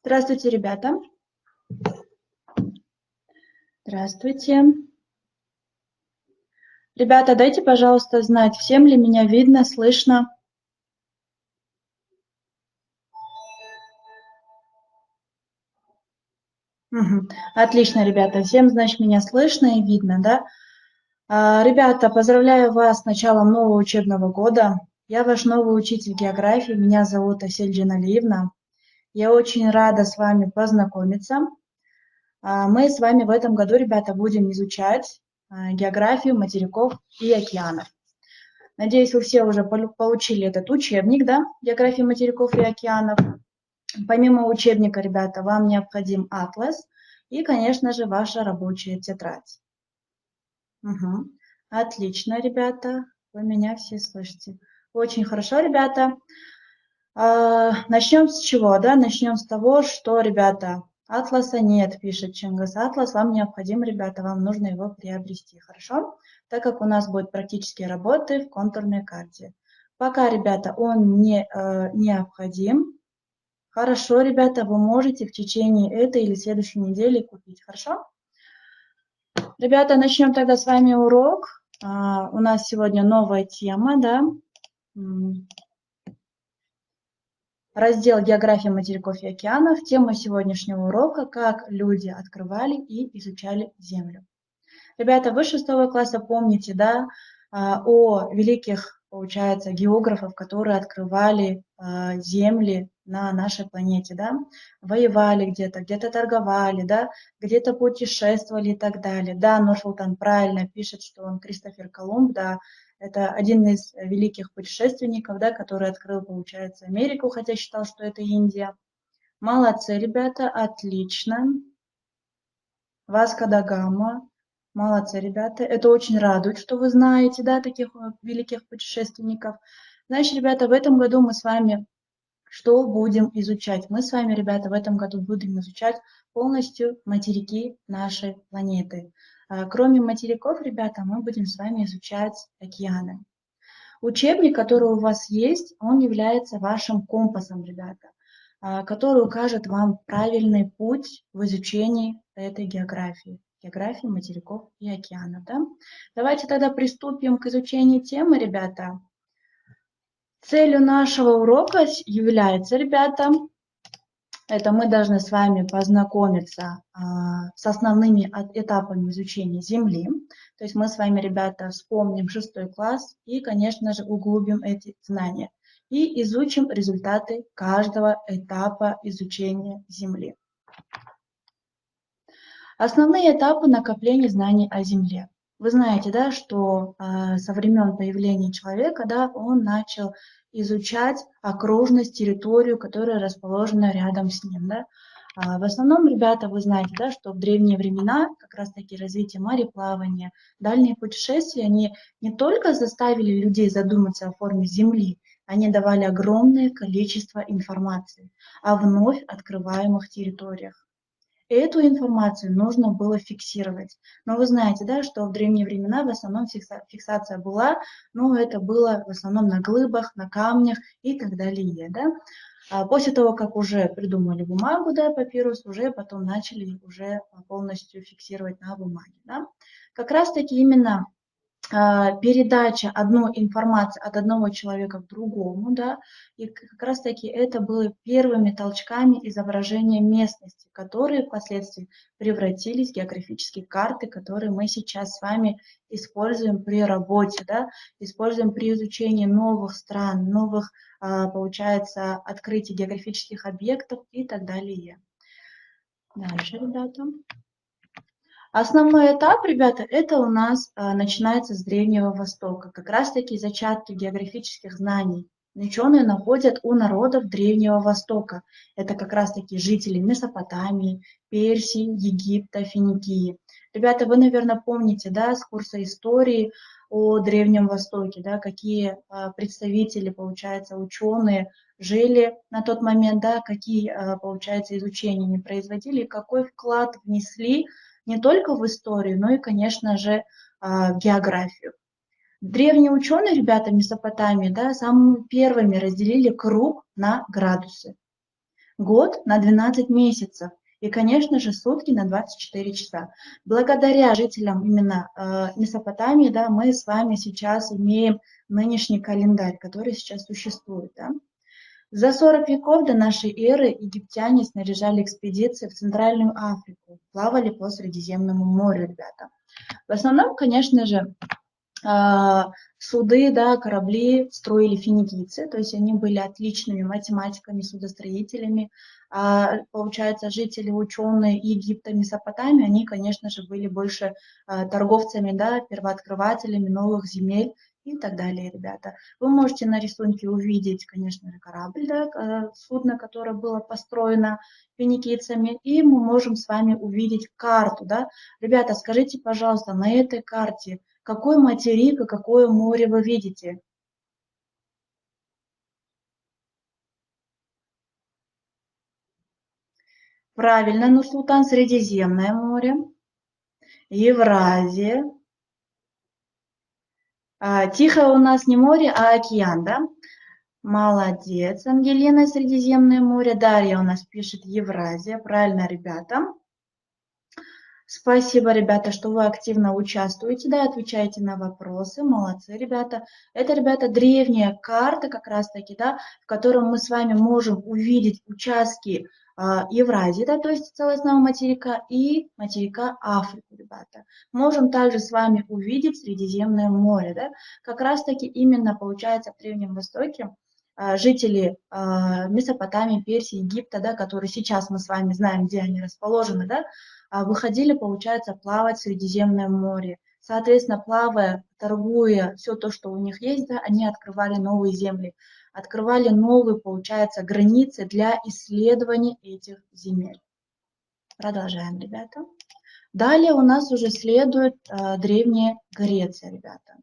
Здравствуйте, ребята. Здравствуйте. Ребята, дайте, пожалуйста, знать, всем ли меня видно, слышно. Мгм. Отлично, ребята. Всем, значит, меня слышно и видно, да? Ребята, поздравляю вас с началом нового учебного года. Я ваш новый учитель географии. Меня зовут Асель Джаналиевна. Я очень рада с вами познакомиться. Мы с вами в этом году, ребята, будем изучать географию материков и океанов. Надеюсь, вы все уже получили этот учебник, да, географии материков и океанов. Помимо учебника, ребята, вам необходим атлас и, конечно же, ваша рабочая тетрадь. Угу. Отлично, ребята, вы меня все слышите. Очень хорошо, ребята. Начнем с чего, да? Начнем с того, что, ребята, атласа нет, пишет Чингис. Атлас вам необходим, ребята, вам нужно его приобрести, хорошо? Так как у нас будут практические работы в контурной карте. Пока, ребята, он не необходим. Хорошо, ребята, вы можете в течение этой или следующей недели купить, хорошо? Ребята, начнем тогда с вами урок. У нас сегодня новая тема, да? Раздел «География материков и океанов». Тема сегодняшнего урока – как люди открывали и изучали Землю. Ребята, вы 6 класса помните, да, о великих, получается, географов, которые открывали земли на нашей планете, да, воевали где-то торговали, да, где-то путешествовали и так далее. Да, Нурсултан правильно пишет, что он Кристофер Колумб, да, это один из великих путешественников, да, который открыл, получается, Америку, хотя считал, что это Индия. Молодцы, ребята, отлично. Васко да Гама. Молодцы, ребята. Это очень радует, что вы знаете, да, таких великих путешественников. Значит, ребята, в этом году мы с вами что будем изучать? Мы с вами, ребята, в этом году будем изучать полностью материки нашей планеты. Кроме материков, ребята, мы будем с вами изучать океаны. Учебник, который у вас есть, он является вашим компасом, ребята, который укажет вам правильный путь в изучении этой географии материков и океанов. Да? Давайте тогда приступим к изучению темы, ребята. Целью нашего урока является, ребята, это мы должны с вами познакомиться с основными этапами изучения Земли. То есть мы с вами, ребята, вспомним 6 класс и, конечно же, углубим эти знания. И изучим результаты каждого этапа изучения Земли. Основные этапы накопления знаний о Земле. Вы знаете, да, что со времен появления человека, да, он начал изучать окружность, территорию, которая расположена рядом с ним. Да. В основном, ребята, вы знаете, да, что в древние времена как раз-таки развитие мореплавания, дальние путешествия, они не только заставили людей задуматься о форме Земли, они давали огромное количество информации о вновь открываемых территориях. Эту информацию нужно было фиксировать. Но вы знаете, да, что в древние времена в основном фиксация была, но это было в основном на глыбах, на камнях и так далее. Да? После того, как уже придумали бумагу, да, папирус, уже потом начали уже полностью фиксировать на бумаге. Да? Как раз-таки именно передача одной информации от одного человека к другому, да, и как раз-таки это было первыми толчками изображения местности, которые впоследствии превратились в географические карты, которые мы сейчас с вами используем при работе, да, используем при изучении новых стран, новых, получается, открытий географических объектов и так далее. Дальше, ребята. Основной этап, ребята, это у нас начинается с Древнего Востока. Как раз-таки зачатки географических знаний ученые находят у народов Древнего Востока. Это как раз-таки жители Месопотамии, Персии, Египта, Финикии. Ребята, вы, наверное, помните, да, с курса истории о Древнем Востоке, да, какие представители, получается, ученые жили на тот момент, да, какие, получается, изучения они производили, какой вклад внесли не только в историю, но и, конечно же, в географию. Древние ученые, ребята Месопотамии, да, самыми первыми разделили круг на градусы. год на 12 месяцев и, конечно же, сутки на 24 часа. Благодаря жителям именно Месопотамии, да, мы с вами сейчас имеем нынешний календарь, который сейчас существует. Да. За 40 веков до нашей эры египтяне снаряжали экспедиции в Центральную Африку, плавали по Средиземному морю, ребята. В основном, конечно же, суды, да, корабли строили финикийцы, то есть они были отличными математиками, судостроителями. Получается, жители, ученые Египта, Месопотамии, они, конечно же, были больше торговцами, да, первооткрывателями новых земель и так далее, ребята. Вы можете на рисунке увидеть, конечно же, корабль, да, судно, которое было построено финикийцами, и мы можем с вами увидеть карту, да. Ребята, скажите, пожалуйста, на этой карте какой материк и какое море вы видите? Правильно, Нур-Султан, Средиземное море, Евразия. Тихое у нас не море, а океан, да? Молодец, Ангелина, Средиземное море. Дарья у нас пишет Евразия. Правильно, ребята. Спасибо, ребята, что вы активно участвуете, да, отвечаете на вопросы. Молодцы, ребята. Это, ребята, древняя карта как раз-таки, да, в котором мы с вами можем увидеть участки Евразии, да, то есть целостного материка, и материка Африку, ребята. Можем также с вами увидеть Средиземное море, да. Как раз-таки именно, получается, в Древнем Востоке жители Месопотамии, Персии, Египта, да, которые сейчас мы с вами знаем, где они расположены, да, выходили, получается, плавать в Средиземное море. Соответственно, плавая, торгуя все то, что у них есть, да, они открывали новые земли, открывали новые, получается, границы для исследований этих земель. Продолжаем, ребята. Далее у нас уже следует Древняя Греция, ребята.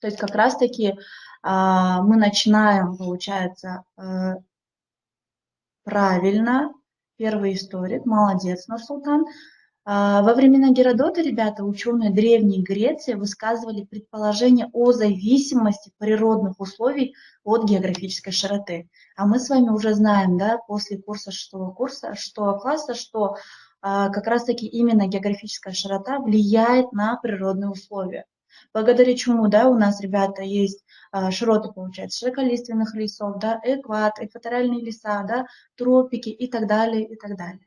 То есть как раз-таки мы начинаем, получается, правильно, первый историк, молодец, Нурсултан. Во времена Геродота, ребята, ученые Древней Греции высказывали предположение о зависимости природных условий от географической широты. А мы с вами уже знаем, да, после курса шестого класса, что как раз-таки именно географическая широта влияет на природные условия. Благодаря чему, да, у нас, ребята, есть широты, получается, широколиственных лесов, да, экваториальные леса, да, тропики и так далее, и так далее.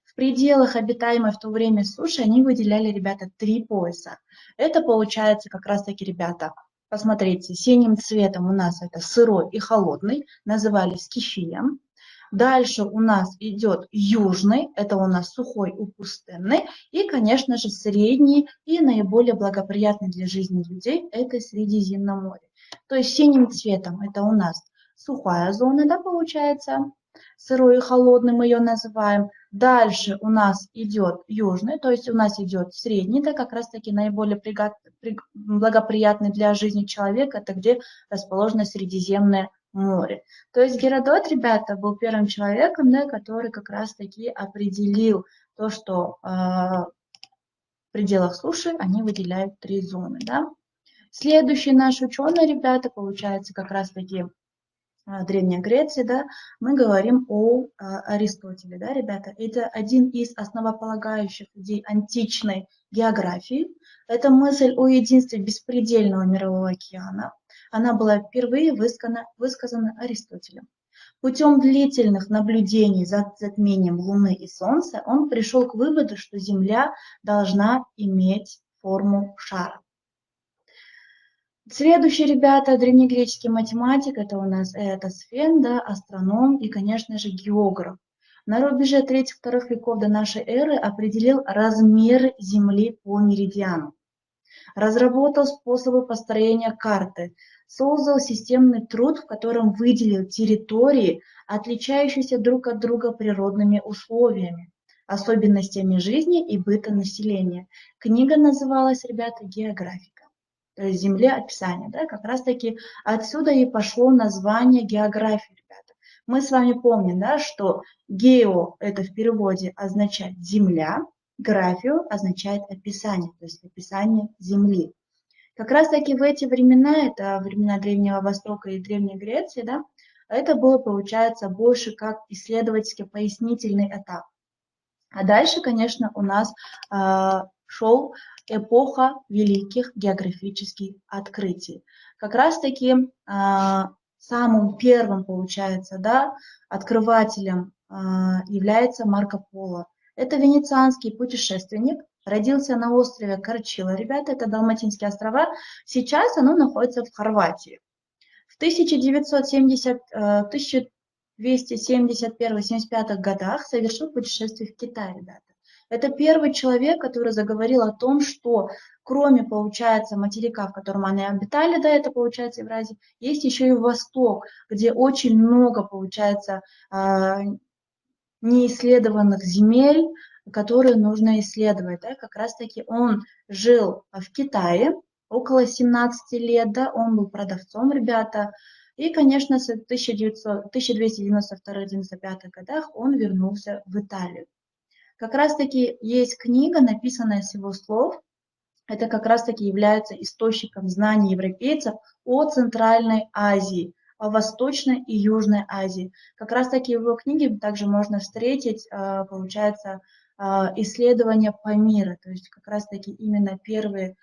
В пределах обитаемой в то время суши они выделяли, ребята, 3 пояса. Это получается как раз-таки, ребята, посмотрите, синим цветом у нас это сырой и холодный, называли скифия. Дальше у нас идет южный, это у нас сухой и пустынный. И, конечно же, средний и наиболее благоприятный для жизни людей, это Средиземноморье. То есть синим цветом это у нас сухая зона, да, получается, сырой и холодный мы ее называем. Дальше у нас идет южный, то есть у нас идет средний, да, как раз таки наиболее благоприятный для жизни человека, это где расположено Средиземное море. То есть Геродот, ребята, был первым человеком, да, который как раз таки определил то, что в пределах суши они выделяют 3 зоны, да. Следующий наш ученый, ребята, получается как раз таки Древней Греции, да, мы говорим о Аристотеле, да, ребята. Это один из основополагающих идей античной географии. Это мысль о единстве беспредельного мирового океана. Она была впервые высказана Аристотелем. Путем длительных наблюдений за затмением Луны и Солнца он пришел к выводу, что Земля должна иметь форму шара. Следующий, ребята, древнегреческий математик, это у нас Эратосфен, да, астроном и, конечно же, географ. На рубеже 3-2 веков до нашей эры определил размеры Земли по меридиану. Разработал способы построения карты, создал системный труд, в котором выделил территории, отличающиеся друг от друга природными условиями, особенностями жизни и быта населения. Книга называлась, ребята, «География». То есть земле описание, да, как раз-таки отсюда и пошло название географии, ребята. Мы с вами помним, да, что гео это в переводе означает земля, графию означает описание, то есть описание земли. Как раз-таки в эти времена, это времена Древнего Востока и Древней Греции, да, Это было, получается, больше как исследовательский пояснительный этап. А дальше, конечно, у нас шел эпоха великих географических открытий. Как раз-таки самым первым, получается, да, открывателем является Марко Поло. Это венецианский путешественник, родился на острове Корчило, ребята, это Далматинские острова. Сейчас оно находится в Хорватии. В 1271-75 годах совершил путешествие в Китай, ребята. Это первый человек, который заговорил о том, что кроме, получается, материка, в котором они обитали, да, это, получается, Евразия, есть еще и Восток, где очень много, получается, неисследованных земель, которые нужно исследовать. Да? Как раз-таки он жил в Китае около 17 лет, да, он был продавцом, ребята. И, конечно, с 1292-95 годах он вернулся в Италию. Как раз-таки есть книга, написанная с его слов. Это как раз-таки является источником знаний европейцев о Центральной Азии, о Восточной и Южной Азии. Как раз-таки в его книге также можно встретить, получается, исследования по миру. То есть как раз-таки именно первые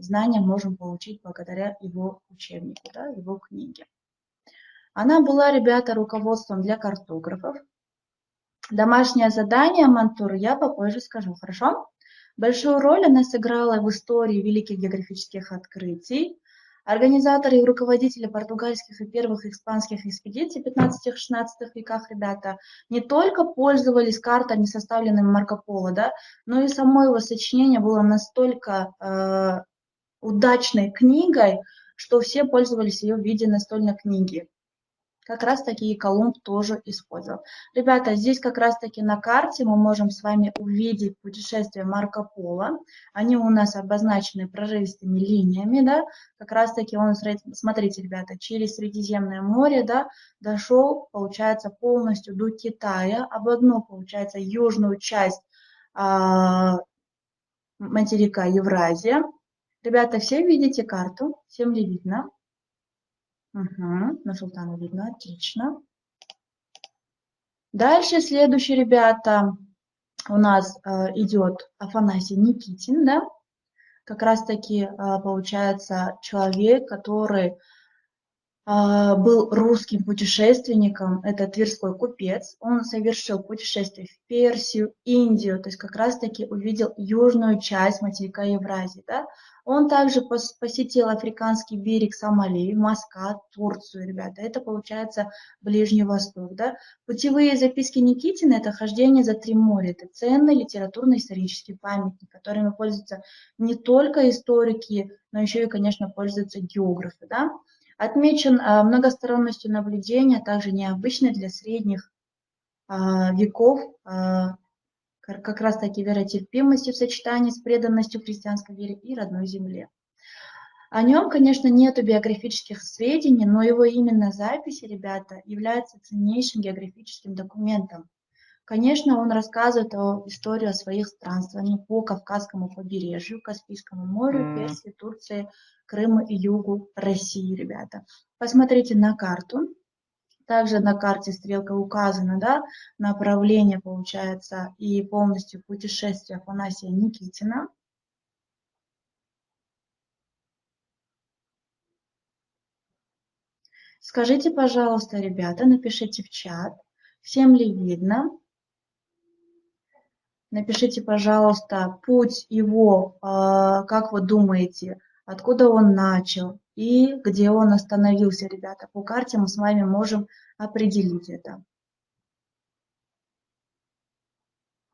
знания можем получить благодаря его учебнику, да, его книге. Она была, ребята, руководством для картографов. Домашнее задание, Мантур, я попозже скажу, хорошо? Большую роль она сыграла в истории великих географических открытий. Организаторы и руководители португальских и первых испанских экспедиций в 15-16 веках, ребята, не только пользовались картами, составленными Марко Поло, да, но и само его сочинение было настолько удачной книгой, что все пользовались ее в виде настольной книги. Как раз таки и Колумб тоже использовал. Ребята, здесь как раз таки на карте мы можем с вами увидеть путешествие Марко Поло. Они у нас обозначены прерывистыми линиями, да. Как раз таки он, смотрите, ребята, через Средиземное море, да, дошел, получается, полностью до Китая, обогнул, получается, южную часть материка Евразия. Ребята, все видите карту? Всем ли видно? Угу, Нурсултану видно, отлично. Дальше следующий, ребята, у нас идет Афанасий Никитин, да, как раз-таки получается человек, который был русским путешественником, это тверской купец. Он совершил путешествие в Персию, Индию, то есть как раз-таки увидел южную часть материка Евразии. Да? Он также посетил африканский берег Сомали, Маскат, Турцию, ребята. Это получается Ближний Восток. Да? Путевые записки Никитина – это хождение за три моря. Это ценный литературно-исторический памятник, которыми пользуются не только историки, но еще и, конечно, пользуются географы. Да? Отмечен многосторонностью наблюдения, также необычной для средних веков, как раз таки веротерпимостью в сочетании с преданностью христианской вере и родной земле. О нем, конечно, нет биографических сведений, но его именно записи, ребята, являются ценнейшим географическим документом. Конечно, он рассказывает историю о своих странствованиях по Кавказскому побережью, Каспийскому морю, Персии, Турции, Крыму и югу России, ребята. Посмотрите на карту. Также на карте стрелка указана, да, направление, получается, и полностью путешествие Афанасия Никитина. Скажите, пожалуйста, ребята, напишите в чат, всем ли видно. Напишите, пожалуйста, путь его, как вы думаете, откуда он начал и где он остановился, ребята. По карте мы с вами можем определить это.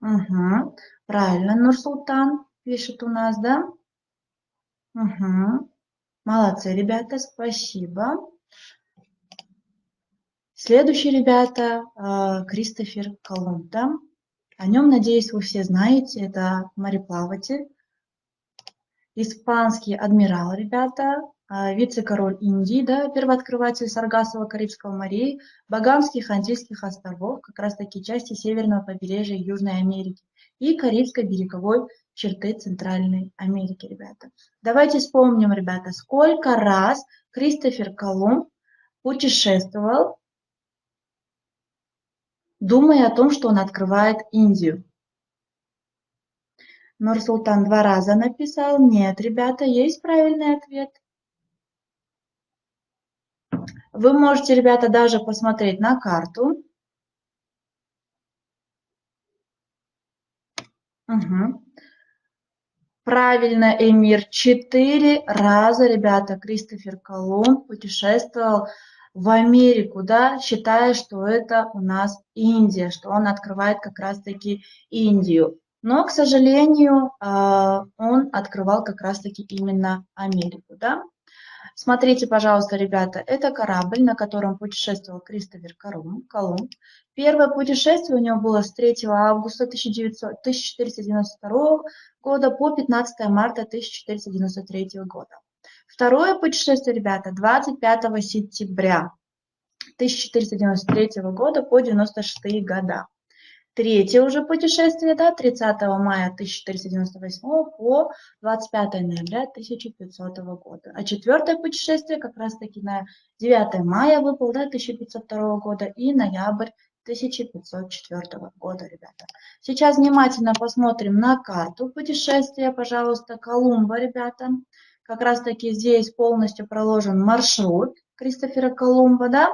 Угу. Правильно, Нурсултан пишет у нас, да? Угу. Молодцы, ребята, спасибо. Следующий, ребята, Кристофер Колумб, да? О нем, надеюсь, вы все знаете, это мореплаватель, испанский адмирал, ребята, вице-король Индии, да, первооткрыватель Саргассово-Карибского морей, Багамских, Антильских островов, как раз-таки части северного побережья Южной Америки и Карибской береговой черты Центральной Америки, ребята. Давайте вспомним, ребята, сколько раз Кристофер Колумб путешествовал, думая о том, что он открывает Индию? Нурсултан 2 раза написал. Нет, ребята, есть правильный ответ. Вы можете, ребята, даже посмотреть на карту. Угу. Правильно, Эмир. 4 раза, ребята, Кристофер Колумб путешествовал в Америку, да, считая, что это у нас Индия, что он открывает как раз-таки Индию. Но, к сожалению, он открывал как раз-таки именно Америку, да. Смотрите, пожалуйста, ребята, это корабль, на котором путешествовал Кристофер Колумб. Первое путешествие у него было с 3 августа 1492 года по 15 марта 1493 года. Второе путешествие, ребята, 25 сентября 1493 года по 96 года. Третье уже путешествие, да, 30 мая 1498 по 25 ноября 1500 года. А четвертое путешествие как раз-таки на 9 мая выпал, да, 1502 года и ноябрь 1504 года, ребята. Сейчас внимательно посмотрим на карту путешествия, пожалуйста, Колумба, ребята. Как раз-таки здесь полностью проложен маршрут Кристофера Колумба, да.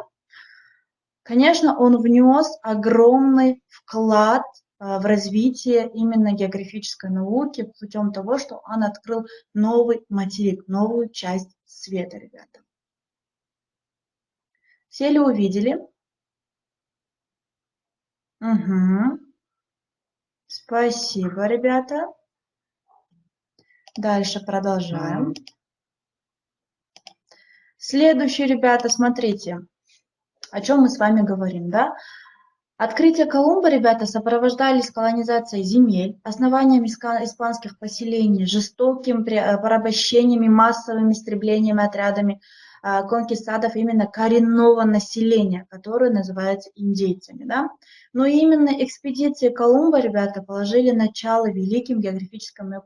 Конечно, он внес огромный вклад в развитие именно географической науки путем того, что он открыл новый материк, новую часть света, ребята. Все ли увидели? Угу. Спасибо, ребята. Дальше продолжаем. Следующий, ребята, смотрите, о чем мы с вами говорим, да? Открытие Колумба, ребята, сопровождались колонизацией земель, основанием испанских поселений, жестоким порабощениями, массовым истреблением отрядами конкистадов именно коренного населения, которое называется индейцами. Да? Но именно экспедиции Колумба, ребята, положили начало великим географическим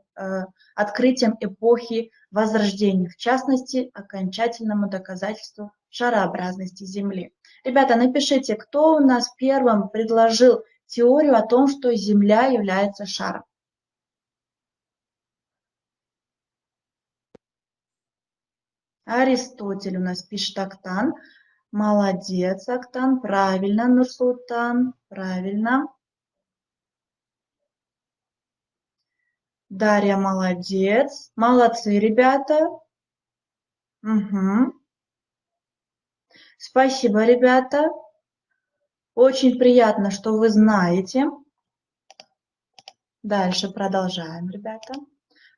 открытиям эпохи Возрождения, в частности, окончательному доказательству шарообразности Земли. Ребята, напишите, кто у нас первым предложил теорию о том, что Земля является шаром. Аристотель у нас пишет Актан. Молодец, Актан. Правильно, Нурсултан. Правильно. Дарья, молодец. Молодцы, ребята. Угу. Спасибо, ребята. Очень приятно, что вы знаете. Дальше продолжаем, ребята.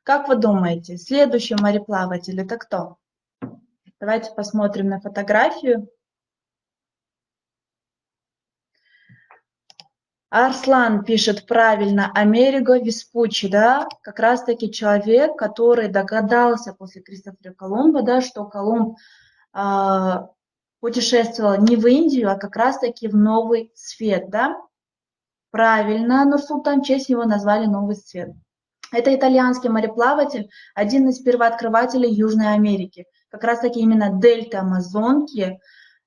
Как вы думаете, следующий мореплаватель это кто? Давайте посмотрим на фотографию. Арслан пишет правильно, Америго Веспуччи, да, как раз-таки человек, который догадался после Кристофера Колумба, да, что Колумб путешествовал не в Индию, а как раз-таки в Новый Свет, да. Правильно, Нурсултан, в честь его назвали Новый Свет. Это итальянский мореплаватель, один из первооткрывателей Южной Америки. Как раз-таки именно дельты Амазонки,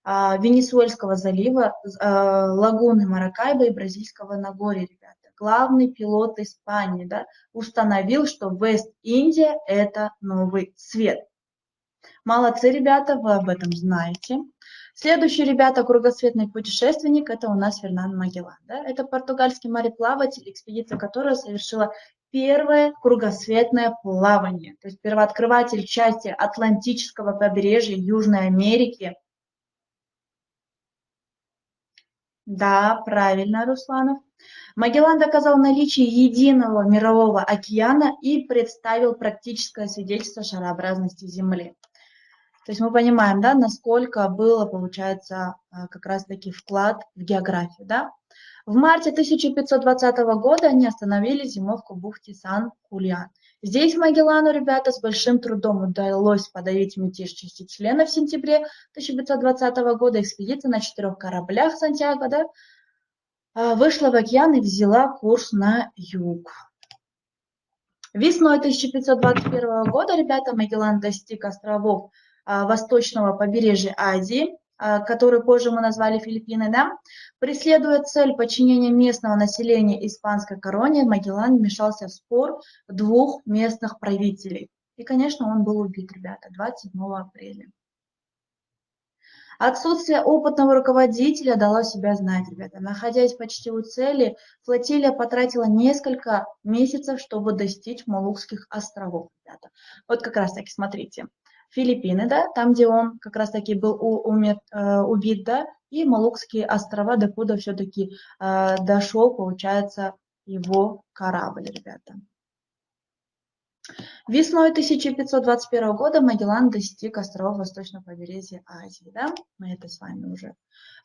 Венесуэльского залива, лагуны Маракайбо и Бразильского Нагорья, ребята. Главный пилот Испании, да, установил, что Вест-Индия – это Новый Свет. Молодцы, ребята, вы об этом знаете. Следующий, ребята, кругосветный путешественник – это у нас Фернандо Магеллан. Да? Это португальский мореплаватель, экспедиция которого совершила первое кругосветное плавание. То есть первооткрыватель части Атлантического побережья Южной Америки. Да, правильно, Русланов. Магеллан доказал наличие единого мирового океана и представил практическое свидетельство шарообразности Земли. То есть мы понимаем, да, насколько было, получается, как раз-таки вклад в географию. Да? В марте 1520 года они остановили зимовку в бухте Сан-Хулиан. Здесь Магеллану, ребята, с большим трудом удалось подавить мятеж части членов в сентябре 1520 года. Экспедиция на 4 кораблях Сантьяго, да, вышла в океан и взяла курс на юг. Весной 1521 года, ребята, Магеллан достиг островов восточного побережья Азии, который позже мы назвали Филиппины, да, преследуя цель подчинения местного населения испанской короне, Магеллан вмешался в спор двух местных правителей. И, конечно, он был убит, ребята, 27 апреля. Отсутствие опытного руководителя дало себя знать, ребята. Находясь почти у цели, флотилия потратила несколько месяцев, чтобы достичь Малукских островов, ребята. Вот как раз таки, смотрите, Филиппины, да, там, где он как раз таки был убит, да, и Малукские острова, докуда все-таки дошел, получается, его корабль, ребята. Весной 1521 года Магеллан достиг островов восточного побережья Азии. Да? Мы это с вами уже.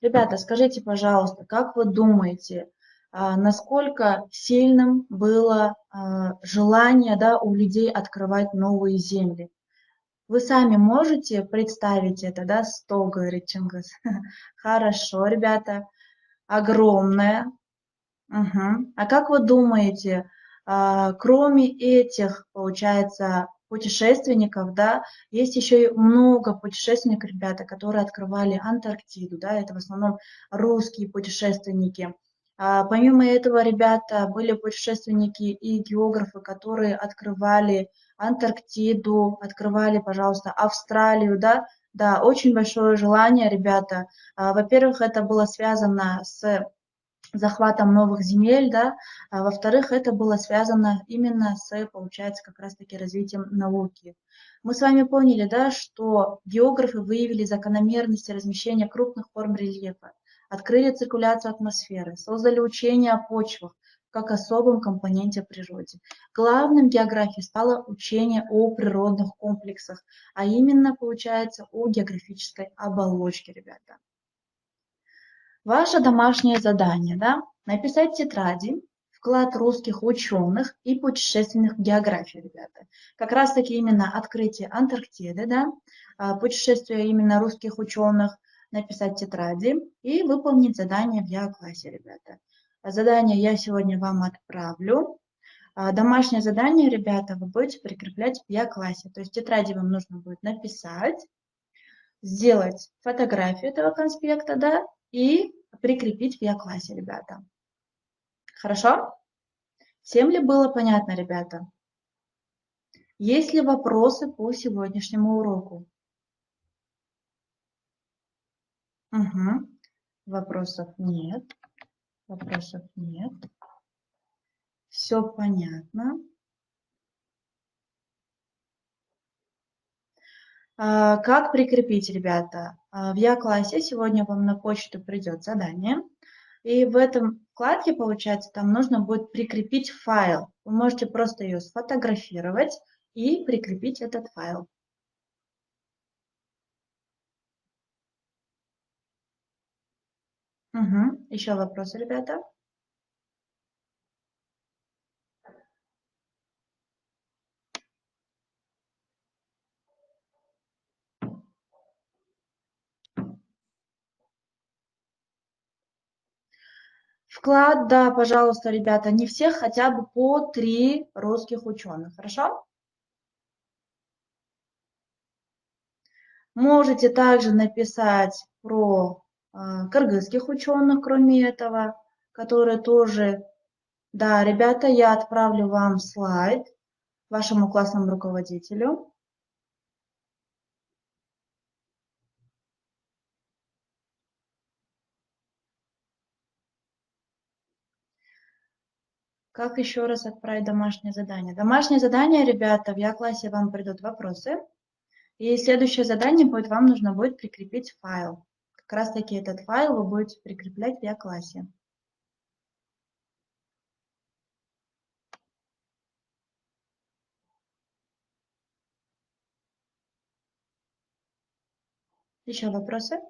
Ребята, скажите, пожалуйста, как вы думаете, насколько сильным было желание, да, у людей открывать новые земли? Вы сами можете представить это, да, 100, говорит Чингис. Хорошо, ребята, огромное. Угу. А как вы думаете, кроме этих, получается, путешественников, да, есть еще и много путешественников, ребята, которые открывали Антарктиду, да, это в основном русские путешественники. Помимо этого, ребята, были путешественники и географы, которые открывали Антарктиду, открывали, пожалуйста, Австралию, да, очень большое желание, ребята. Во-первых, это было связано с захватом новых земель, да, во-вторых, это было связано именно с, получается, как раз-таки развитием науки. Мы с вами поняли, да, что географы выявили закономерности размещения крупных форм рельефа, открыли циркуляцию атмосферы, создали учение о почвах как особом компоненте природы. Главным в географии стало учение о природных комплексах, а именно, получается, о географической оболочке, ребята. Ваше домашнее задание, да, написать в тетради вклад русских ученых и путешественных в географию, ребята. Как раз таки именно открытие Антарктиды, да, путешествие именно русских ученых, написать в тетради и выполнить задание в Я-классе, ребята. Задание я сегодня вам отправлю. Домашнее задание, ребята, вы будете прикреплять в Я-классе. То есть в тетради вам нужно будет написать, сделать фотографию этого конспекта, да, и прикрепить в Я-классе, ребята. Хорошо? Всем ли было понятно, ребята? Есть ли вопросы по сегодняшнему уроку? Угу. Вопросов нет. Вопросов нет. Все понятно. Как прикрепить, ребята? В Я-классе сегодня вам на почту придет задание. И в этом вкладке, получается, там нужно будет прикрепить файл. Вы можете просто ее сфотографировать и прикрепить этот файл. Угу. Еще вопросы, ребята? Вклад, да, пожалуйста, ребята, не всех, хотя бы по 3 русских ученых, хорошо? Можете также написать про кыргызских ученых, кроме этого, которые тоже... Да, ребята, я отправлю вам слайд вашему классному руководителю. Как еще раз отправить домашнее задание? Домашнее задание, ребята, в Я-классе вам придут вопросы. И следующее задание будет, вам нужно будет прикрепить файл. Как раз таки этот файл вы будете прикреплять в Я-классе. Еще вопросы?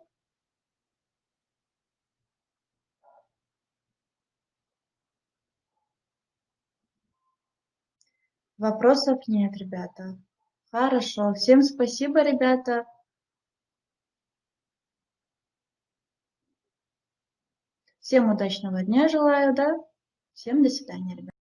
Вопросов нет, ребята. Хорошо. Всем спасибо, ребята. Всем удачного дня желаю, да? Всем до свидания, ребята.